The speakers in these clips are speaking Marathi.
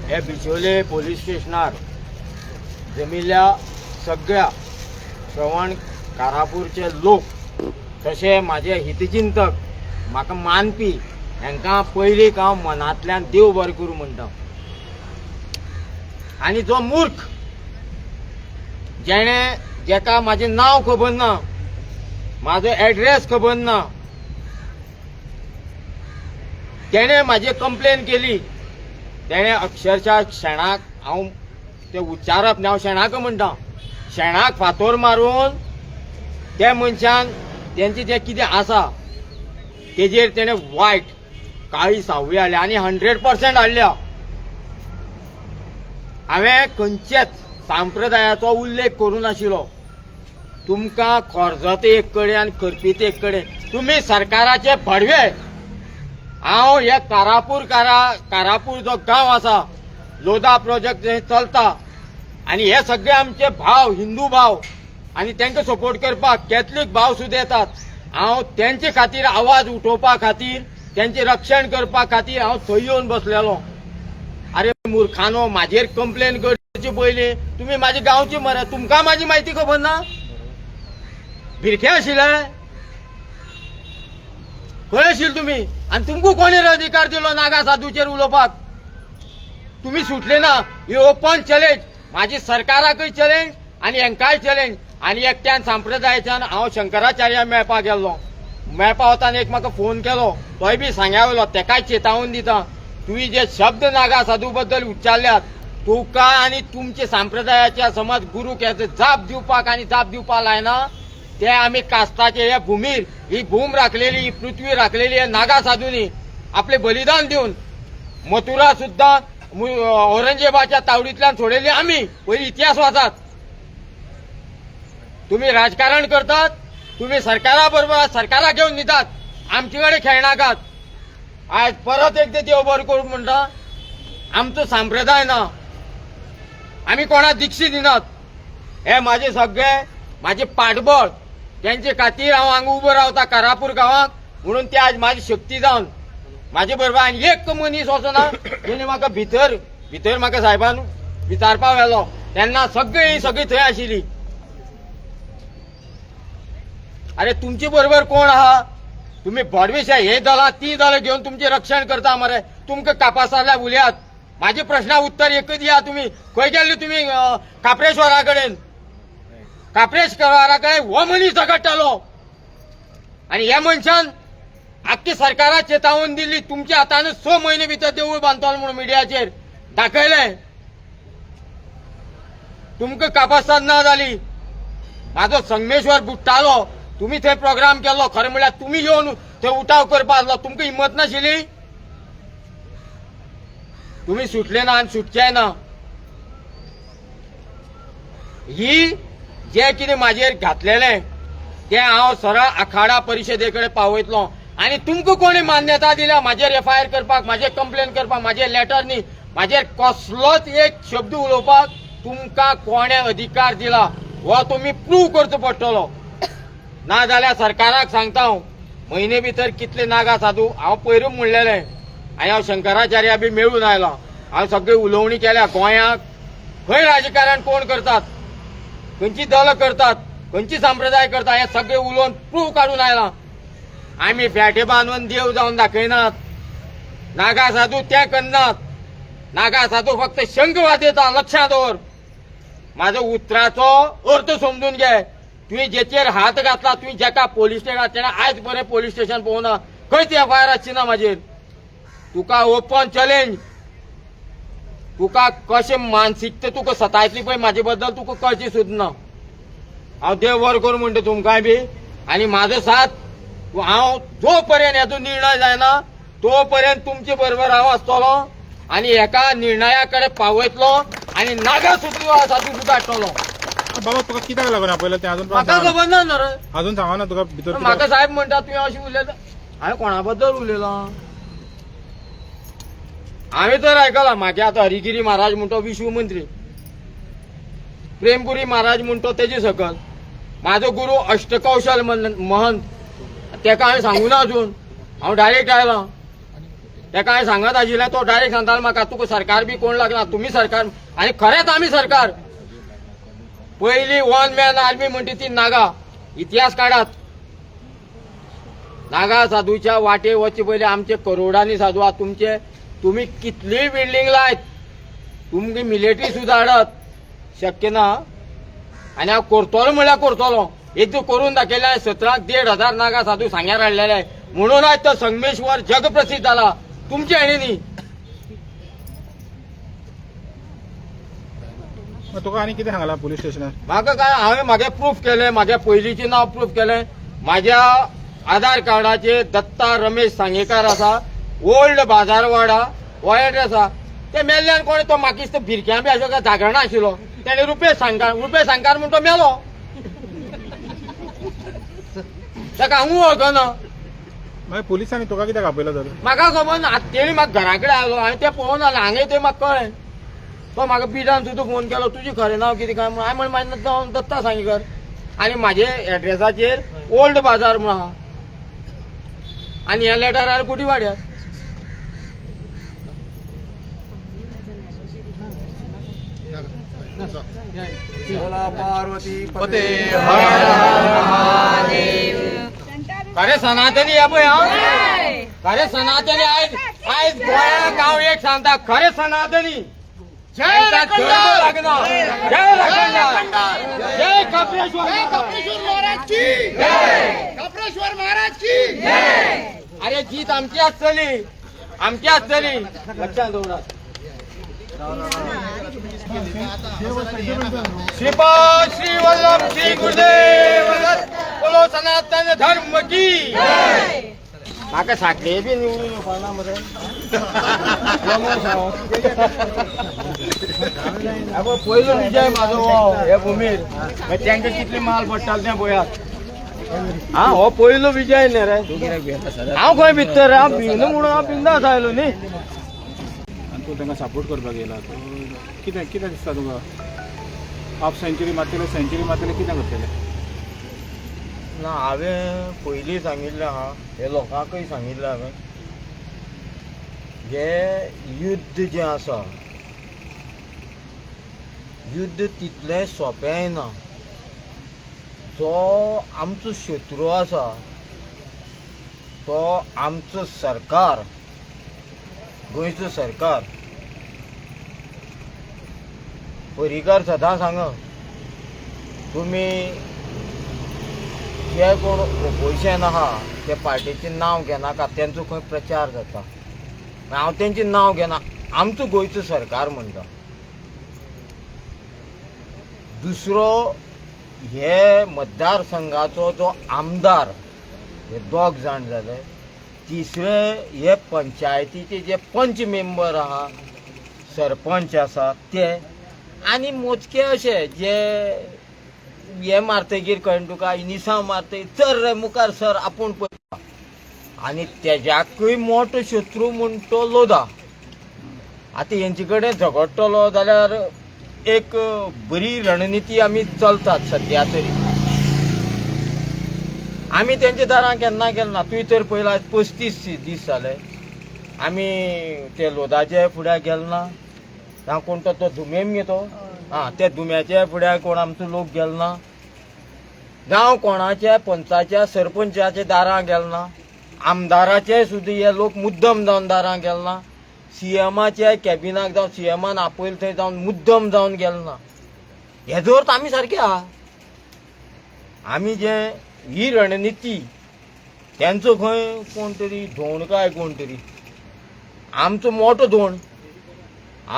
हे बिचोले पोलीस स्टेशनार जमिल्ल्या सगळ्या श्रवण कारापूरचे लोक तसे माझे हितचिंतक म्हाका मानपी हांकां पयलीं हांव मनांतल्यान देव बरें करूं म्हणटा। आनी जो मूर्ख जेका म्हाजें नांव खबर ना, म्हाजो एड्रेस खबर ना, तेणे म्हाजी कंप्लेन केली, तेणे अक्षरशः शेणाक हांव ते उच्चारप न्ही, हांव शेणाक म्हणटा, शेणाक फातोर मारून त्या मनशान तेंचे जे कितें आसा तेजेर तेणे वायट काळी सावळी हाडल्या आनी 100% हाडल्या। हांवें खंयचेच सांप्रदायाचो उल्लेख करूं नाशिल्लो। तुमकां खर्जते एक कडेन आनी करपीत एक कडेन, तुमी सरकाराचे भडवे। हांव हे कारापूर जो गांव आसा, लोधा प्रोजेक्ट जे चलता आनी हे सगळे आमचे भाव, हिंदू भाव आनी तांकां सपोर्ट करपाक कॅथलीक भाव सुद्दां येतात। हांव तेंचे खातीर आवाज उठोवपा खातीर, तेंचे रक्षण करपा खातीर हांव थंय येवन बसलेलो। अरे मुर्खानो, म्हाजेर कंप्लेन करचे पयलीं तुमी म्हाजे गांवची मरे, तुमकां म्हाजी म्हायती खबर ना? भिरके आशिल्ले खंय आशिल्ले तुमी? आनी तुमकां कोणी अधिकार दिलो नागा साधूचेर उलोवपाक? तुमी सुटले ना। ही ओपन चॅलेंज, म्हाजी सरकाराकय चॅलेंज आनी हांकांय चॅलेंज। आनी एकट्यान सांप्रदायाच्यान हांव शंकराचार्या मेळपाक गेल्लो, मेळपा वताना एक म्हाका फोन केलो, तोय बी सांग्या वयलो, तेकाय चेतावणी दिता, तुवें जे शब्द नागा साधू बद्दल उच्चारल्यात, तुका आनी तुमचे सांप्रदायाच्या समज गुरूक जाप दिवपाक आनी जाप दिवपाक लायना, ते आमी कास्ताचे हे भुमीर, ही भूम राखलेली, ही पृथ्वी राखलेली हे नागा साधूनी आपले बलिदान दिवन मथुरा सुद्धा औरंगजेबाच्या तावडीतल्यान सोडलेली आमी। पयली इतिहास वाचात। तुम्ही राजकारण करतात, तुम्ही सरकारा बरोबर सरकारा घेऊन न्हितात, आमचेकडे खेळनाकात। आज परत एकदा देव बरें करूं म्हणटा, आमचो संप्रदाय ना, आमी कोणा दिक्षी दिनात। हे माझे सगळे माझे पाठबळ, त्यांचे खातीर हांव हांगा उबो रावता कारापूर गांवांत, म्हणून ते आज माझी शक्ती जावन म्हाजे बरोबर आनी एक मनीस वचना जेणे म्हाका भितर म्हाका साहेबान विचारपा व्हेलो, तेन्ना सगळी थंय आशिल्ली। अरे तुमचे बरोबर कोण आहा? तुम्ही भडविशा हे दलां ती दलां घेऊन तुमचे रक्षण करता मरे। तुमकां कापासारल्या उलयात, माझे प्रश्ना उत्तर एकच दिया। तुम्ही खंय गेल्ले? तुम्ही काप्रेश्वरा कडेन, काप्रेश्वरा कडेन हो मनीस झगडटालो आनी ह्या मनशान आख्खी सरकाराक चेतावणी दिली, तुमच्या हातान 6 म्हयने भितर देवूळ बांदतलो म्हणून मिडियाचेर दाखयलें। तुमकां कापासाद ना जाली, म्हाजो संगमेश्वर बुट्टालो, तुम्ही थंय प्रोग्राम केलो, खरें म्हळ्यार तुम्ही येवन थंय उठाव करपा आसलो, तुमकां हिम्मत नाशिल्ली? तुम्ही सुटले ना आनी सुटचे ना। ही जे कितें म्हाजेर घातलेलें तें हांव सरळ आखाडा परिशदेकडे पावयतलो आनी तुमकां कोणी मान्यता दिल्या म्हाजेर FIR करपाक, म्हाजेर कंप्लेन करपाक, म्हाजेर लेटर न्ही, म्हाजेर कसलोच एक शब्द उलोवपाक तुमकां कोणे अधिकार दिला हो तुम्ही प्रूव करचो पडटलो। ना जाल्यार सरकाराक सांगता हांव, म्हयने भितर कितले नागा साधू हांव पयरूच म्हणलेलें, आनी हांव शंकराचार्या बी मेळून आयला, हांव सगळी उलोवणी केल्या गोंयाक खंय राजकारण कोण करतात, खंयची दल करतात, खंयची संप्रदाय करतात, हे सगळे उलोवन प्रूव काडून आयला। आमी फेटे बांदून देव जावन दाखयनात, नागा साधू ते करनात, नागा साधू फक्त शंख वाजयता, लक्षात दवर। म्हाजो उतराचो अर्थ समजून घे। तुवें जेचेर हात घातला, तुवें जेका पोलीस स्टेशन तेणें आयज बरें पोलीस स्टेशन पळोवना, खंयच FIR आसची ना म्हाजेर। तुका ओपन चॅलेंज, तुका कशें मानसिकता तुका सतायतली पळय म्हाजे बद्दल तुका कळची सुद्दां ना। हांव देव बरें करूं म्हणटा तुमकांय बी, आनी म्हाजो साथ हांव जो पर्यंत हेचो निर्णय जायना तो पर्यंत तुमचे बरोबर हांव आसतलो आनी एका निर्णया कडेन पावयतलो आनी नागा साधू सुद्दां हाडटलो। बाबा तुका कित्याक लागून आपयलें तें अजून म्हाका खबर ना रे, अजून सांगा ना तुका भितर। म्हाका साहेब म्हणटा तुवें अशें उलयता, हांवें कोणा बद्दल उलयलां? हांवें तर आयकलां म्हाजे आतां हरिगिरी महाराज म्हणतो विश्व मंत्री, प्रेमपुरी महाराज म्हणतो तेजे सकल, म्हाजो गुरू अष्टकौशल महंत तेका हांवें सांगूना अजून, हांव डायरेक्ट आयलां। ते काय सांगत आशिल्ले तो डायरेक्ट सांगतालो म्हाका तुका सरकार बी कोण लागला तुम्ही सरकार आणि खरेंच आमी सरकार पहिली वन मॅन आर्मी म्हणटी ती नागा इतिहास काढात नागा साधूच्या वाटे वचचे पहिले आमचे करोडांनी साधू आहात तुमचे तुम्ही कितली बिल्डिंग लायत तुमची मिलिटरी सुद्धा हाडत शक्य ना आणि हांव करतलो म्हळ्यार करतलो एक तर करून दाखयले 17,500 नागा साधू सांग्यार हाडलेले म्हणून आज तो संगमेश्वर जगप्रसिद्ध जाला तुमच्या हेणी मग तुका आनी कितें सांगला पोलीस स्टेशनार म्हाका काय हांवें म्हागे प्रूफ केलें म्हागे पयलींचें नांव प्रूफ केलें म्हाज्या आधार कार्डाचेर दत्ता रमेश सांगेकार आसा ओल्ड बाजारवाडा हो एड्रेस आसा ते मेल्ल्यान कोणी तो म्हाकीच तो भिरक्यां बी आशिल्लो काय जागरणा आशिल्लो तेणे रुपेश सांगकार म्हूण तो मेलो ताका हांवूय वळखना मागीर पुलिसांनी तुका कित्याक आपयलो तर म्हाका खबर ना तेणी म्हाका घरा कडेन आयलो हांवें तें पळोवन आलें हांगे तें म्हाका कळ्ळें तो म्हाका पिडान सुद्दां फोन केलो तुजें खरें नांव कितें काय म्हणून हांवें म्हळें म्हाजें दत्ता सांगेकर आनी म्हाजे एड्रेसाचेर ओल्ड बाजार म्हूण आहा आनी हे लेटर कुटी वाड्यार पार्वती पते खरे सनातनी या पळय हां खरे सनातनी आयज आयज गोंयाक हांव एक सांगता खरे सनातनी जय लागना जय लागना जय कपलेश्वर महाराज की अरे जीत आमची आसतली लक्षात दवरा श्रीपाद श्री वल्लभ श्री गुरुदेव दत्त बोलो सनातन धर्म की म्हाका साखळे बी निवडून येवपाना मरे पयलो विजय म्हाजो हे भुमीर तांकां कितली माल पडटाली तें पळयात हा हो पयलो विजय न्ही रे हांव खंय भितर हांव भिवना म्हणून हांव बिंदास आयलो न्ही आनी तूं तांकां सपोर्ट करपाक येयला कितें कितें दिसता तुका हाफ सेंचुरी मारतले कितें करतले ना हांवें पयलीं सांगिल्लें आहा हे लोकांकय सांगिल्लें हांवें जे युद्ध जें आसा युद्ध तितलें सोंपें ना जो आमचो शत्रू आसा तो आमचो सरकार गोंयचो सरकार पर्रीकार सदां सांगप तुमी जे कोण ओपोजिशन आहा ते पार्टीचें नांव घेनाका तेंचो खंय प्रचार जाता हांव तेंचें नांव घेना आमचो गोंयचो सरकार म्हणटा दुसरो हे मतदारसंघाचो जो आमदार हे 2 जाण जाले तिसरे हे पंचायतीचे जे पंच मेंबर आहा सरपंच आसा ते आनी मोजके अशे जे हे मारतगीर कळ्ळें तुका इनिसांव मारतगीर चल रे मुखार सर आपूण पळयता आनी तेज्याकूय मोठो शत्रू म्हूण तो लोधा आतां हेंचे कडेन झगडटलो जाल्यार एक बरी रणनिती आमी चलतात सद्या तरी आमी तेंच्या दारां केन्ना गेलना तुवें तर पयला 35 दीस जाले आमी ते लोधाचे फुड्याक गेलना जावं कोण तो धुमेम गे तो त्या धुम्याच्या फुड्याक कोण आमचो लोक गेलना जावं कोणाच्या पंचाच्या सरपंचाच्या दारां गेलना आमदाराचे सुद्दां हे लोक मुद्दम जावन दारां गेलना सीएमाच्या कॅबिनाक जावन सीएमान आपयल थंय जावन मुद्दम जावन गेलना हेजो अर्थ आमी सारके आहा आमी जे ही रणनिती त्यांचो खंय कोण तरी धोण काय कोण तरी आमचो मोठो धोण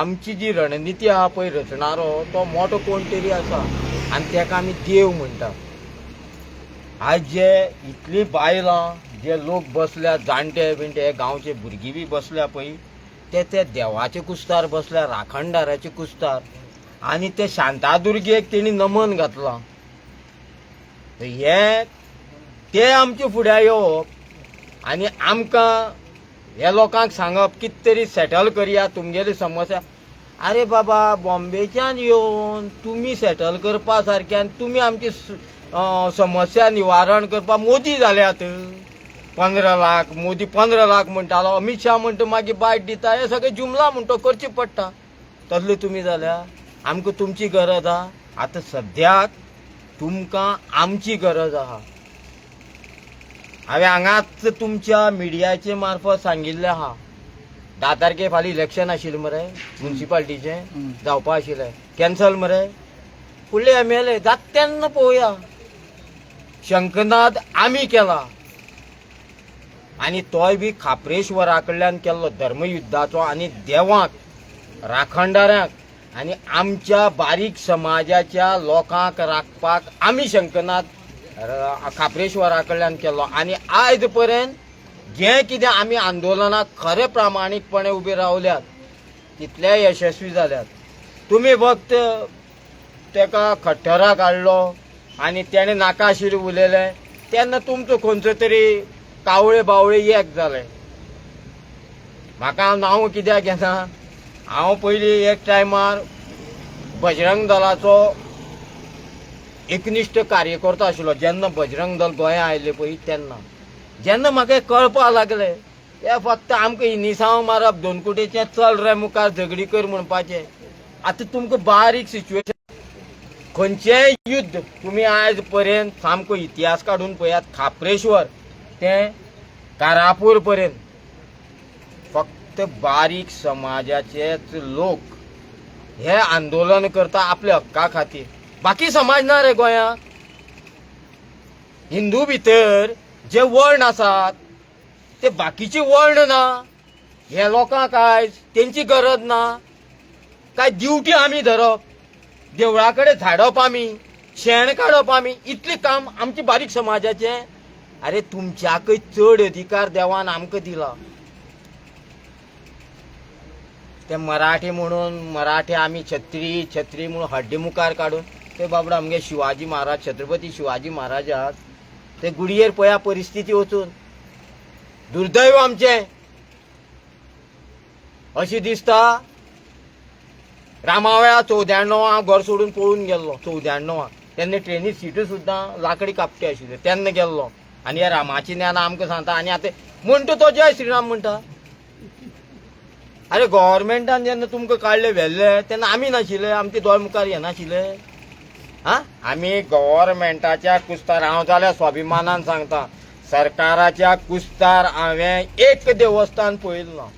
आमची जी रणनिती आहा पळय रचणारो तो मोठो कोण तरी आसा आनी तेका आमी देव म्हणटा आज जे इतली बायलां जे लोक बसल्या जाणटे बिणटे हे गांवचे भुरगीं बी बसल्या पळय ते देवाचे कुस्तार बसल्या राखणदाराचे कुस्तार आनी ते शांतादुर्गेक तेणी नमन घातलां हे ते आमचे फुड्या येवप आनी आमकां हे लोकांक सांगप कितें तरी सेटल करया तुमगेली समस्या अरे बाबा बॉम्बेच्यान येवन तुमी सेटल करपा सारके आनी तुमी आमची समस्या निवारण करपा मोदी जाल्यात 15 लाख मोदी 15 लाख म्हणटालो, अमित शाह म्हणटा मागीर बायट दिता, हे सगळे जुमला म्हणतो करची पडटा. तसले तुमी जाल्यार आमकां तुमची गरज आहा. आतां सद्याक तुमकां आमची गरज आहा. हांवें हांगाच तुमच्या मिडियाचे मार्फत सांगिल्लें आहा, 10 तारखे फाल्यां इलेक्शन आशिल्लें मरे म्युन्सिपाल्टीचें, जावपा आशिल्लें, कॅन्सल मरे. फुडले MLA जाता तेन्ना पळोवया. शंखनाद आमी केला आनी तोय बी खापरेश्वरा कडल्यान केल्लो धर्मयुद्धाचो, आनी देवाक, राखणदारांक आनी आमच्या बारीक समाजाच्या लोकांक राखपाक आमी शंखनाद खापरेश्वरा कडल्यान केल्लो. आनी आयज पर्यंत जें कितें आमी आंदोलनाक खरे प्रामाणीकपणे उबे रावल्यात तितले यशस्वी जाल्यात. तुमी फक्त तेका खट्टराक हाडलो आनी तेणें नाका आशिल्लें उलयलें तेन्ना तुमचो खंयचो तरी कावळे बावळे एक जाले. म्हाका नांव कित्याक घेना, हांव पयलीं एक टायमार बजरंग दलाचो एकनिश्ठ कार्यकर्तो आशिल्लो. जेन्ना बजरंग दल गोंया आयले पळय तेन्ना जेन्ना म्हाका कळपा लागलें ते फक्त आमकां इनिसांव मारप, दोन कुटेचें चल रे मुखार झगडी कर म्हणपाचें. आतां तुमकां बारीक सिच्युएशन, खंयचेंय युद्ध तुमी आयज पर्यंत सामको इतिहास काडून पळयात, खापरेश्वर ते कारापूर पर्यंत फक्त बारीक समाजाचेच लोक हे आंदोलन करता आपल्या हक्का खातीर. बाकी समाज ना रे गोंयांत. हिंदू भितर जे वर्ण आसात ते बाकीचे वर्ण ना. हे लोकांक आयज तेंची गरज ना. काय ड्युटी आमी धरप, देवळा कडेन झाडप आमी, शेण काडप आमी, इतलें काम आमचे बारीक समाजाचें. अरे तुमच्याकय चड अधिकार देवान आमकां दिला. ते मराठी म्हणून मराठी आमी छत्री म्हणून हड्डे मुखार काडून ते बाबडा आमगे शिवाजी महाराज, छत्रपती शिवाजी महाराजाक ते गुडयेर पळया परिस्थिती वचून. दुर्दैव आमचें. अशें दिसता रामावया 94 हांव घर सोडून पळून गेल्लो. 94 तेन्ना ट्रेनी सीट सुद्दां लाकडी कापटी आशिल्ले तेन्ना गेल्लो. आनी हे रामाची ज्ञान आमकां सांगता. आनी आतां म्हणटा तो जय श्रीराम म्हणटा. अरे गव्हर्मेंटान जेन्ना तुमकां काडले व्हेल्ले तेन्ना आमी नाशिल्ले, आमचे दोळ मुखार हे नाशिल्ले. आमी गव्हर्मेंटाच्या कुस्तार, हांव जाल्यार स्वाभिमानान सांगता, सरकाराच्या कुस्तार हांवें एक देवस्थान पळयलें ना.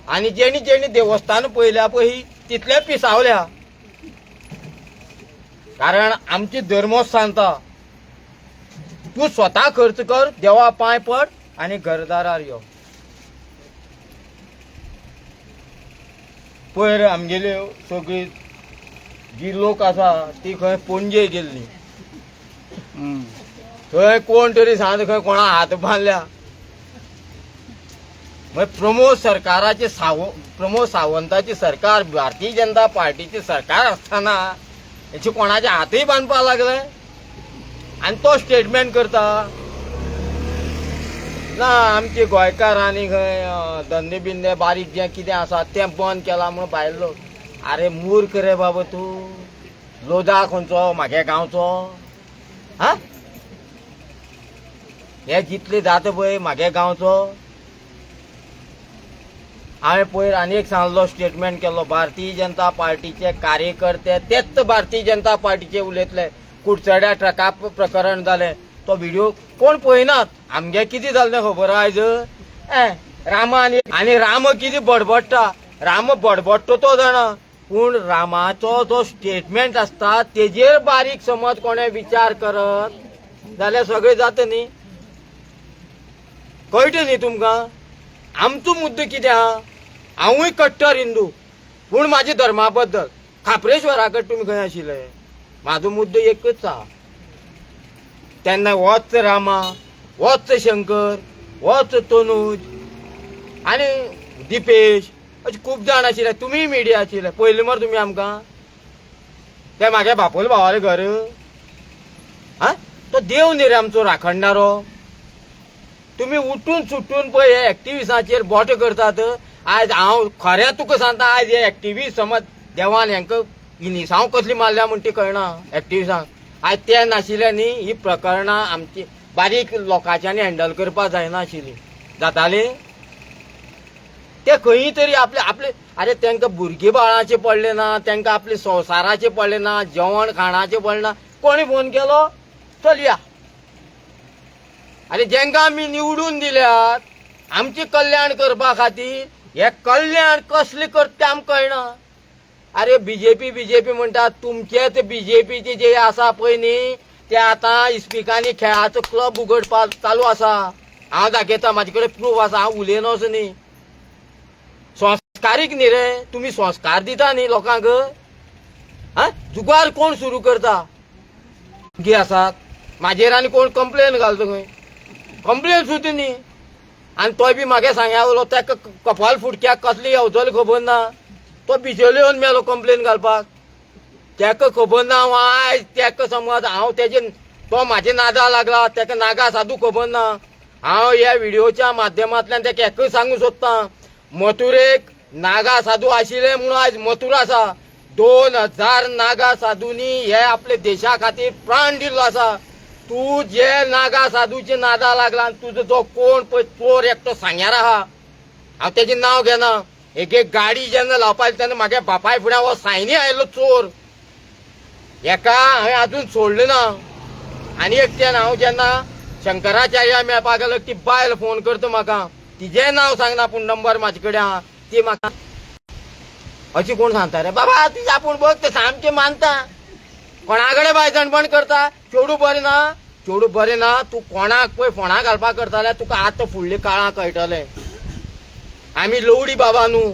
आनी जेणी जेणी देवस्थान पळयल्या पळय तितले पिसावल्या. कारण आमची धर्मोच सांगता तूं स्वता खर्च कर, देवा पांय पड आनी घरदारार यो. पयर आमगेली सगळी जी लोक आसा ती खंय पणजे गेल्ली. थंय कोण तरी सांगता खंय कोणा हात बांदल्या. प्रमोद सरकाराचे प्रमोद सावंताचे सरकार, भारतीय जनता पार्टीचे सरकार आसतना हेचे कोणाचे हातय बांदपाक लागले. आनी तो स्टेटमेंट करता ना आमचे गोंयकारांनी खंय धंदे बिंदे बारीक जें कितें आसा तें बंद केलां म्हणून भायलो. अरे मूर्ख रे बाबा तूं. लोदा खंयचो म्हागे गांवचो. हे जितले जाता पळय म्हागे गांवचो. हांवें पयर आनी एक सांगलो स्टेटमेंट केल्लो, भारतीय जनता पार्टीचे कार्यकर्ते तेच भारतीय जनता पार्टीचे उलयतले. कुडचड्या ट्रका प्रकरण जालें तो व्हिडिओ कोण पळयनात. आमगे कितें जालें खबर आयज रामा आनी राम कितें बडबडटा. राम बडबडटा तो जाणा, पूण रामाचो जो स्टेटमेंट आसता तेजेर बारीक समज कोणें विचार करत जाल्यार सगळें जाता न्ही. कळटा न्ही तुमकां. आमचो मुद्दो कितें आहा. हांवूय कट्टर हिंदू पूण म्हाज्या धर्मा बद्दल. खापरेश्वरा कडेन तुमी खंय आशिल्ले. म्हाजो मुद्दो एकच आहा. तेन्ना होच रामा, होच शंकर, होच तनूज आनी दिपेश अशे खूब जाण आशिल्ले. तुमी मिडिया आशिल्ले पयले मरे तुमी आमकां. ते म्हागे बापोल भावाले घर. तो देव न्ही रे आमचो राखणदारो. तुमी उठून सुट्टून पळय हे एक्टिविस्टांचेर बोट करतात. आयज हांव खरें तुका सांगता, आयज हे एक्टिविस्ट समज देवान हेंकां इनिसांव कसली मारल्या म्हण ती कळना एक्टिविस्टांक. आयज ते नाशिल्ले न्ही ही प्रकरणां आमची बारीक लोकांच्यांनी हँडल करपाक जायना आशिल्ली जाताली ते खंय तरी आपले अरे तांकां भुरगे बाळाचे पडले ना तांकां आपले संवसाराचे पडले ना जेवण खाणाचे पडले ना कोणी फोन केलो चल या अरे जेंकां आमी निवडून दिल्यात आमचे कल्याण करपा खातीर हे कल्याण कसले करता ते आमकां कळना अरे बीजेपी म्हणटात तुमचेच बीजेपीचे जे आसा पळय न्ही ते आतां इस्पिकांनी खेळाचो क्लब उगडपाक चालू आसा हांव दाखयता म्हाजे कडेन प्रूफ आसा हांव उलयनोच न्ही संस्कारीक न्ही रे तुमी संस्कार दिता न्ही लोकांक हा जुगार कोण सुरू करता भुरगीं आसात म्हाजेर आनी कोण कंप्लेन घालता खंय कंप्लेन सुद्दां न्ही आनी तोय बी म्हाका सांगया ताका कपाल फुटक्याक कसली येवजली खबर ना तो बिचोले येवन मेलो कंप्लेन घालपाक ताका खबर ना हांव आयज ताका समज हांव तेजे तो म्हाजे नादा लागला ताका नागा सादू खबर ना हांव ह्या व्हिडिओच्या माध्यमांतल्यान ताका एकच सांगूंक सोदतां मथुरेक नागा साधू आशिल्ले म्हणून आयज मथुरा आसा 2000 नागा साधूंनी हे आपले देशा खातीर प्राण दिल्लो आसा तू जे नागा साधूचे नादा लागला तुजो जो कोण पळय चोर एकटो सांग्यार आहा हांव तेजें नांव घेना एक गाडी जेन्ना लावपाची तेन्ना म्हाज्या बापाय फुड्यान हो सायनी आयलो चोर एका हांवें आजून सोडलें ना आनी एकट्यान हांव जेन्ना शंकराचार्या मेळपाक गेलो ती बायल फोन करता म्हाका तिजें नांव सांगना पूण नंबर म्हाजे कडेन आहा ती म्हाका अशी कोण सांगता रे बाबा तुजें आपूण बघ ते सामकें मानता कोणा कडेन बायजणपण करता चेडू बरें ना तूं कोणाक पळय फोंडा घालपाक करता जाल्यार तुका आतां फुडल्या काळां कळटलें आमी लवडी बाबा न्हू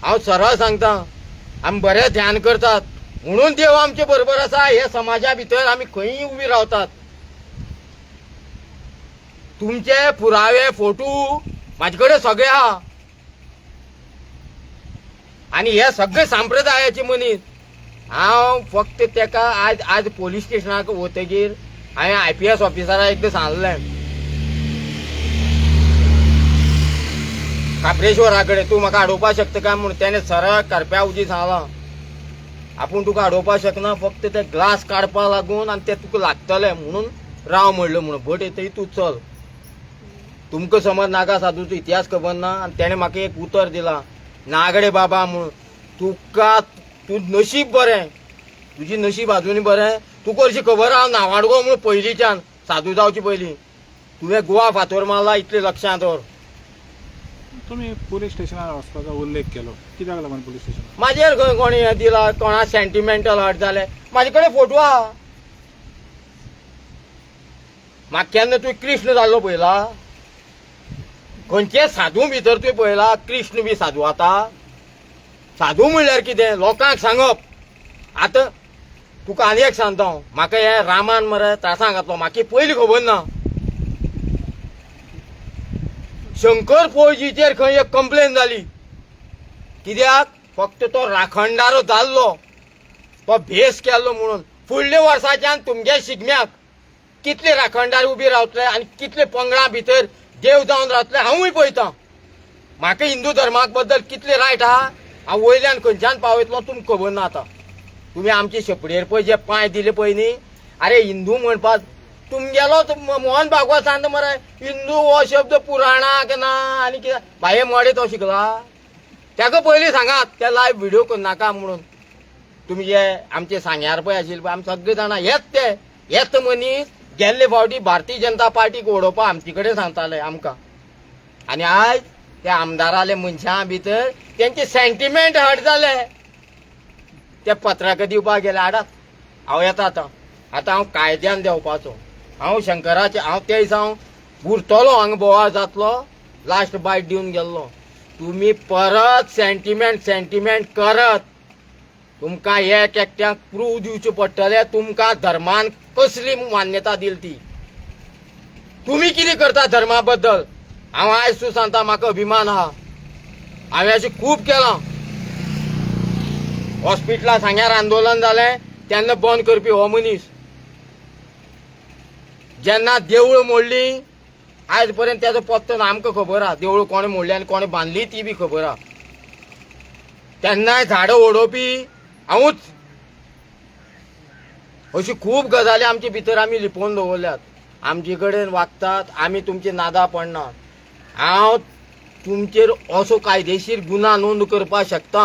हांव सरळ सांगता आमी बरें ध्यान करतात म्हणून देव आमचे बरोबर आसा हे समाजा भितर आमी खंयी उबी रावतात तुमचे पुरावे फोटो म्हाजे कडेन सगळे आहा आनी हे सगळे सांप्रदायाचे मनीस हांव फक्त तेका आज पोलीस स्टेशनाक वतगीर हांवें IPS ऑफिसराक एकदां सांगलें काप्रेश्वरा कडेन तूं म्हाका आडोवपाक शकता काय म्हणून त्याने सरळ करप्या उजी सांगलां आपूण तुका आडोवपाक शकना फक्त ते ग्लास काडपाक लागून आनी ते तुका लागतले म्हणून राव म्हणलें म्हणून भट येतय तूं चल तुमकां समज नागा साधूचो इतिहास खबर ना आनी तेणें म्हाका एक उतर दिलां नागडे बाबा म्हणून तुका तूं नशीब बरें तुजी नशीब आजुनी बरें तुका हरशी खबर आहा नावाडगो म्हणून पयलींच्यान साधू जावचे पयलीं तुवें गोवा फातोर मारला इतलें लक्षांत दवर तुम्ही पोलीस स्टेशनार वचपाचो उल्लेख केलो कित्याक लागून पोलीस स्टेशन म्हाजेर खंय कोणी हें दिला कोणा सेंटिमेंटल हर्ट जालें म्हाजे कडेन फोटो आहा म्हाका केन्ना तुवें कृष्ण जाल्लो पळयला खंयचे साधू भितर तुवें पळयला कृष्ण बी साधू आतां साधू म्हणल्यार कितें लोकांक सांगप आतां तुका आनी एक सांगता हांव म्हाका हे रामान मरे त्रासांक घातलो म्हाका पयलीं खबर ना शंकर फौजीचेर खंय एक कंप्लेन जाली कित्याक फक्त तो राखणदारो जाल्लो तो भेस केल्लो म्हणून फुडल्या वर्साच्यान तुमच्या शिगम्याक कितले राखणदार उबी रावतले आनी कितले पंगडां भितर देव जावन रावतले हांवूय पळयतां म्हाका हिंदू धर्माक बद्दल कितले रायट आहा हांव वयल्यान खंयच्यान पावयतलो तुमकां खबर ना आतां तुमी आमचे शेपडेर पळय जे पांय दिले पळय न्ही अरे हिंदू म्हणपाक तुमगेलो मोहन भागवत सांगता मरे हिंदू हो शब्द पुराणाक ना आनी कितें भाये मोडे तो शिकला ताका पयलीं सांगात ते लायव्ह व्हिडिओ करनाका म्हणून तुमी जे आमचे सांग्यार पळय आशिल्ले पळय आमी सगळे जाणां हेच मनीस गेल्ले फावटी भारतीय जनता पार्टीक ओडोवपाक आमचे कडेन सांगताले आमकां आनी आयज त्या आमदाराले मनशां भितर तेंचे सेंटिमेंट हर्ट जाले ते पत्रकां दिवपाक गेले हाडात हांव येता आतां हांव कायद्यान देंवपाचो हांव शंकराचे हांव ते दिसा उरतलो हांगा बोवाळ जातलो लास्ट बायट दिवन गेल्लो तुमी परत सेंटिमेंट करत तुमकां एक एकट्याक प्रूव दिवचे पडटले तुमकां धर्मान कसली मान्यता दिली ती तुमी कितें करता धर्मा बद्दल हांव आयज तूं सांगता म्हाका अभिमान आहा हांवें अशें खूब केलां हॉस्पिटलां सांग्यार आंदोलन जालें तेन्ना बंद करपी हो मनीस जेन्ना देवूळ मोडली आयज पर्यंत तेजो पत्तो ना आमकां खबर आहा देवूळ कोणें मोडली आनी कोणें बांदली ती बी खबर आहा तेन्नाय झाडां ओडोवपी हांवूच अशी खूब गजाली आमचे भितर आमी लिपोवन दवरल्यात आमचे कडेन वागतात, आमी तुमचे नादा पडना. हांव तुमचेर असो कायदेशीर गुन्हा नोंद करपाक शकता.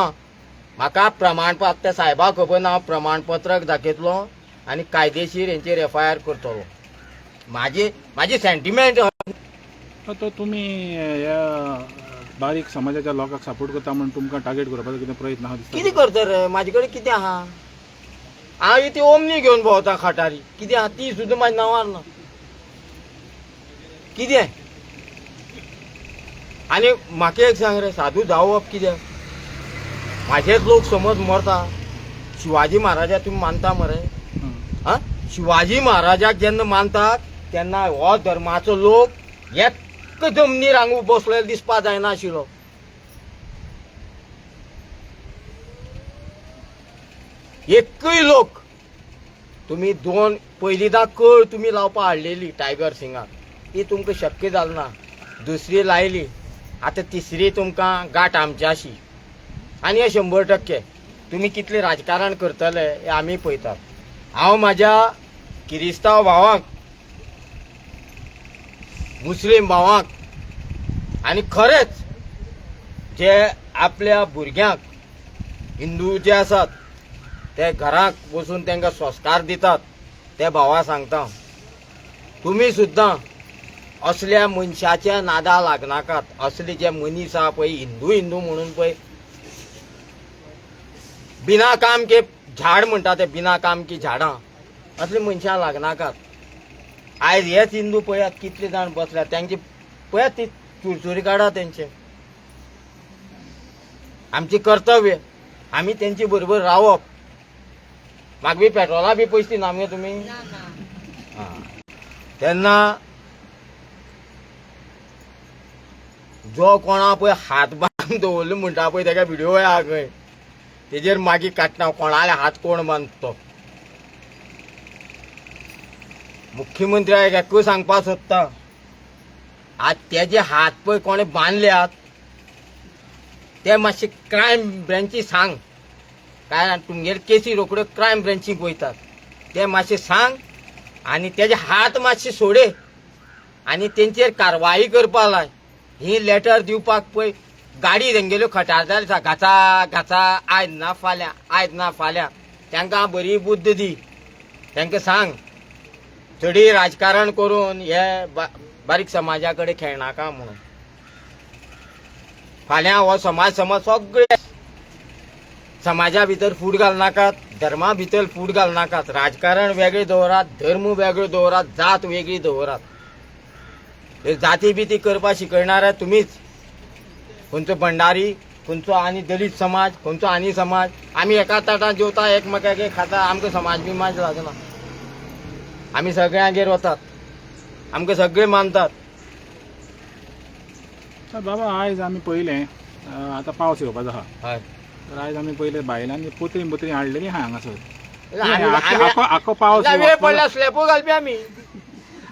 म्हाका प्रमाणपत्र त्या साहेबाक खबर ना, हांव प्रमाणपत्रक दाखयतलो आनी कायदेशीर हेंचेर FIR करतलो. माझी सेंटिमेंट. तो तुम्ही ह्या बारीक समाजाच्या लोकांक सपोर्ट करता म्हणून तुमकां टार्गेट करपाचो कितें प्रयत्न आहा दिसता? कितें करता रे, म्हाजे कडेन कितें आहा? हांव ती ओमनी घेवन भोंवता खटारी, कितें आहा ती सुद्दां म्हाज्या नांवार ना. कितें? आनी म्हाका एक सांग रे, साधू जावप कित्याक? म्हाजेच लोक समज मरता. शिवाजी महाराजा तुम्ही मानता मरे? हा, शिवाजी महाराजाक जेन्ना मानतात तेन्ना हो धर्माचो लोक एक जमनीर हांगा बसलेलो दिसपा जायना आशिल्लो. एकूय लोक तुम्ही दोन पयलींदा कळ तुम्ही लावपा हाडलेली टायगर सिंगाक, ती तुमकां शक्य जाली ना. दुसरी लायली, आतां तिसरी तुमकां गाठ आमच्याशी. आनी हे 100% तुम्ही कितले राजकारण करतले हे आमी पळयतात. हांव म्हाज्या किरिस्तांव भावांक, मुस्लीम भावांक आनी खरेंच जे आपल्या भुरग्यांक हिंदू जे आसात ते घराक बसून तांकां संस्कार दितात ते भावा सांगता, तुम्ही सुद्दां असल्या मनशाच्या नादा लागनाकात. असले जे मनीस आहा पळय हिंदू म्हणून पळय बिना काम के झाड म्हणटा ते, बिना काम की झाडां, असले मनशां लागनाकात. आयज हेच हिंदू पळयात कितले जाण बसल्यात, तांचे पळयात ती चुरचुरी काढा तेंचे. आमचे कर्तव्य, आमी तेंचे बरोबर रावप. म्हाका बी पेट्रोला बी पयशे दिना मगे तुमी? तेन्ना जो कोणा पळय हात बांदून दवरलो म्हणटा पळय तेका व्हिडिओ आहा खंय, तेजेर मागीर काडटा कोणाले हात कोण बांदतो. मुख्यमंत्र्याक एकूय सांगपाक सोदता, आज तेजे हात पळय कोणे बांदल्यात ते मातशे क्रायम ब्रँची सांग. काय तुमगेर केसी रोखड्यो क्रायम ब्रँचीक वयतात, ते मातशे सांग आनी तेजे हात मातशे सोडे आनी तेंचेर कारवाई करपा लाय. ही लेटर दिवपाक पळय गाडी तेंगेल्यो खटारदार आसा, घाचा घाचा आयज ना फाल्यां, आयज ना फाल्यां. तांकां बरी बुद्ध दी, तांकां सांग चडी राजकारण करून हे बारीक समाजा कडेन खेळनाका म्हणून. फाल्यां हो समाज सगळे समाजा भितर फूट घालनाकात, धर्मा भितर फूट घालनाकात. राजकारण वेगळें दवरात, धर्म वेगळो दवरात, जात वेगळी दवरात. जाती बिती करपाक शिकयणारे तुमीच. खंयचो भंडारी, खंयचो आनी दलीत समाज, खंयचो आनी समाज. आमी एका ताटात जेवता, एकमेकाक खाता, आमकां समाज बिमाज लागना. आमी सगळ्यांगेर वतात, आमकां सगळे मानतात. बाबा आयज आमी पयलें आतां पावस येवपाचो आहा, हय. तर आयज आमी पयलें बायलांनी पोतरी हाडलेली आहा हांगासर. आख्खो पावस वेळ पडल्यार स्लॅपो घालपी आमी.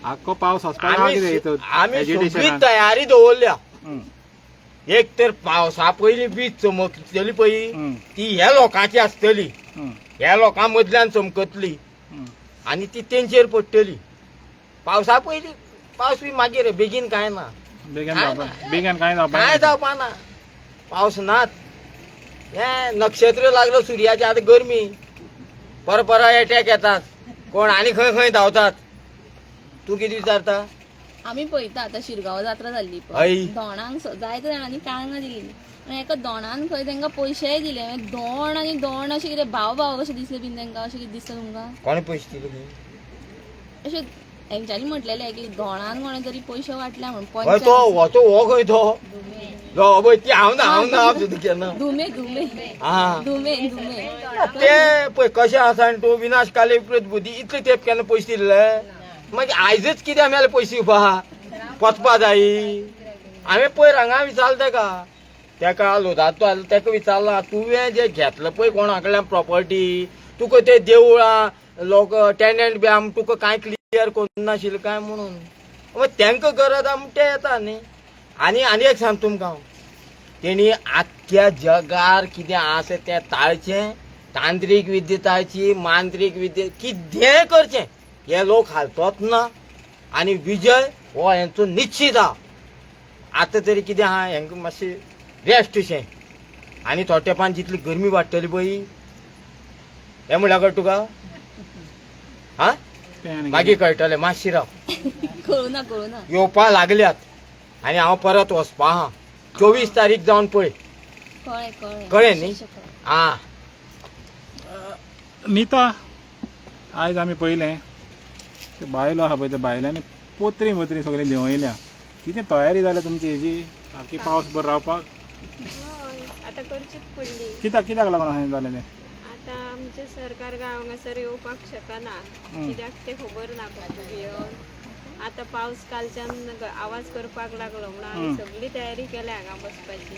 आख्खो पावस वचपाक आमी सगळी तयारी दवरल्या. एक तर पावसा पयलीं वीज चमकतली पळय ती ह्या लोकांची आसतली, ह्या लोकां मदल्यान चमकतली आनी ती तेंचेर पडटली. पावसा पयलीं पावस बी मागीर बेगीन कांय ना, बेगीन कांय जावपा ना. पावस नात. हे नक्षत्र लागलो सुर्याचे, आतां गरमी, परपरा एटॅक येतात, कोण आनी खंय खंय धांवतात. तूं कितें विचारता? आमी पळयता आतां शिरगांव जात्रा जाल्ली हय. पळय, दोणांक जायते जाणांनी काळंगां दिली आनी एका दोणान खंय तांकां पयशेय दिले. दोण आनी दोण अशें कितें भाव भाव कशें दिसले बीन तांकां? अशें कितें दिसता तुमकां? कोणे पयशे दिले? अशें हेंच्यांनी म्हटलेलें की दोणान कोणे तरी पयशे वाटल्या म्हणून. हो खंय तो ती हांव ना सुद्दां केन्ना. धुमे धुमे हा धुमे धुमे ते पळय कशें आसा आनी तो विनाशकाली बुद्धी इतले तेंप केन्ना पयशे दिले? मागीर आयजच कित्याक आमी पयशे दिवपा वचपा जायी? हांवें पयर हांगा विचारलें तेका लोदातो तेका विचारला, तुवें जें घेतलें पळय कोणा कडल्यान प्रॉपर्टी, तुका ते देवळां लोक टेनंट बी आम तुका कांय क्लियर करून नाशिल्लें काय म्हणून. तांकां गरज आहा म्हणून ते येता न्ही. आनी एक सांग तुमकां, तेणी आख्ख्या जगार कितें आसा तें ताळचें, तांत्रीक विद्या ताळची, मांत्रीक विद्या कितें करचें हे लोक हालतोच ना. आणि विजय हो यांचो निश्चित हा. आता तरी कितें आहा हेंका मातशें रेस्ट शें आनी थोड्या तेंपान जितली गरमी वाडटली पळय हें म्हणल्यार तुका हा मागीर कळटलें. मातशी राव कळूना येवपा लागल्यात आनी हांव परत वचपा आहा. 24 तारीख जावन पळय कळ्ळें न्ही. आं नीता आयज आमी पळयलें ते बायलो आहा पळय त्या बायलांनी पोत्री मोत्री सगळी देंवयल्या. कितें तयारी जाल्या तुमची हेजी सारकी पावस बरो रावपाक? आता करचीच पडली. कित्याक लागून अशें जालें तें? आता आमचे सरकार हांगासर येवपाक शकना कित्याक ते खबर ना घेवन. आता पावस कालच्यान आवाज करपाक लागलो म्हणून आमी सगळी तयारी केल्या हांगा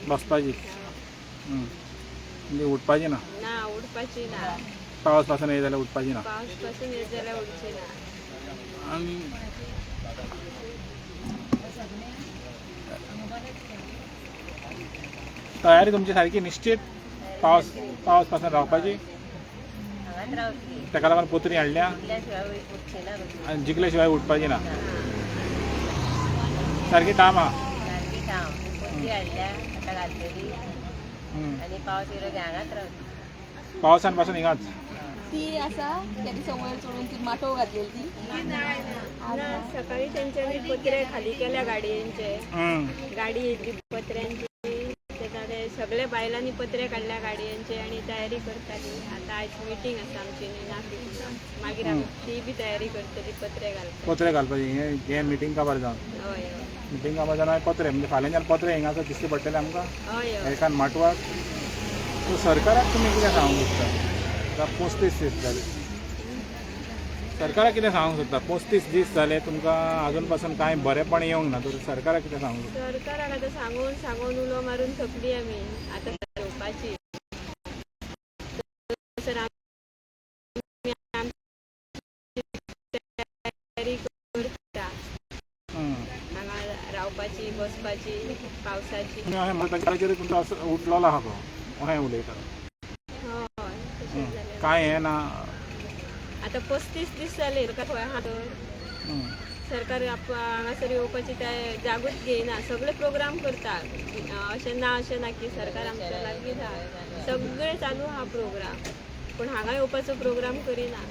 बसपाची. म्हणजे उठपाची ना? ना उठपाची ना. पावस पासून येत जाल्यार उठपाची ना? पावस पासून येत जाल्यार उठची ना. आनी तयारी तुमची सारकी निश्चित पावस पासून रावपाची? ताका लागून पोतरी हाडल्या आनी जिखल्या शिवाय उठपाची ना? सारकी टायम आहा. पावसान पासून हिंगाच ती आसा त्याची समोर चढून ती माटोव घातलेली ती ना सकाळी तेंच्यांनी पत्रे खाली केल्या गाडयेंचे. गाडी येतली पत्र्यांची ते सगळे बायलांनी पत्रे काडल्या गाडयेंचे आनी तयारी करताली. आता आयज मिटींग आसा आमची मागीर आमी ती बी तयारी करतली पत्रे घालपाची. हे मिटींग काबार जावन हय मिटींग काबार जावन पत्रे म्हणजे फाल्यांच्यान पत्रे हिंगासर दिसचे पडटले आमकां हय एकान माटवाक. सो सरकाराक तुमी कितें सांगूंक सोदता? 35 दीस जाले सरकाराक कितें सांगूंक सोदता? 35 दीस जाले तुमकां आजून पासून कांय बरेंपण येवंक ना. तर सरकाराक कितें सांगूंक सोदता? सरकाराक आतां सांगून उलो मारून थकली आमी. आतां येवपाची तयारी करता हांगा रावपाची बसपाची पावसाची. तुमी अशें म्हणटा की तुमचो असो उठलेलो आहा गो अशें उलयता? हय तशेंच जालें. कांय हें ना. आतां 35 दीस जाले खंय आहा तर सरकार हांगासर येवपाची जागूच घेयना. सगळे प्रोग्राम करता. अशें ना की सरकार आमच्या लागीं ना. सगळे चालू आहा प्रोग्राम पूण हांगा येवपाचो प्रोग्राम करिना.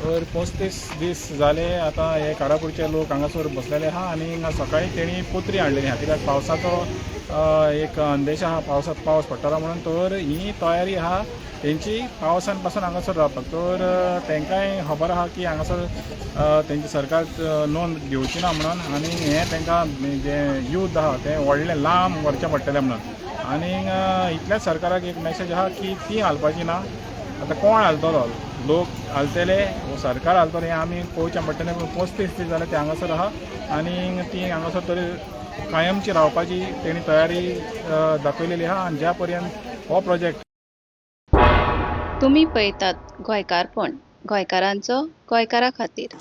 तर 35 दीस जाले आतां हे कारापूरचे लोक हांगासर बसलेले आहा आनी सकाळी तेणी पोत्री हाडलेली आहा कित्याक पावसाचो एक अंदेश आहा. पावस पडटलो म्हणून. तर ही तयारी आहा तेंची पावसान पासून हांगासर रावपाक. तर तेंकांय खबर आहा की हांगासर तेंची सरकार नोंद घेवची ना म्हणून आनी हें तेंकां जे युद्ध आहा तें व्हडलें लांब व्हरचें पडटलें म्हणून. आनी इतलेंच सरकाराक एक मॅसेज आहा की ती हालपाची ना. आतां कोण हालतलो? लोक हालतले वो सरकार हालतलो हें आमी पळोवचें पडटलें. पूण 35 दीस जाले ते हांगासर आहा आनी ती हांगासर तरी कायमची रावपाची तेणी तयारी दाखयलेली आहा. आनी ज्या पर्यंत हो प्रोजेक्ट तुम्ही पळयतात गोंयकारपण गोंयकारांचो गोंयकारा खातीर.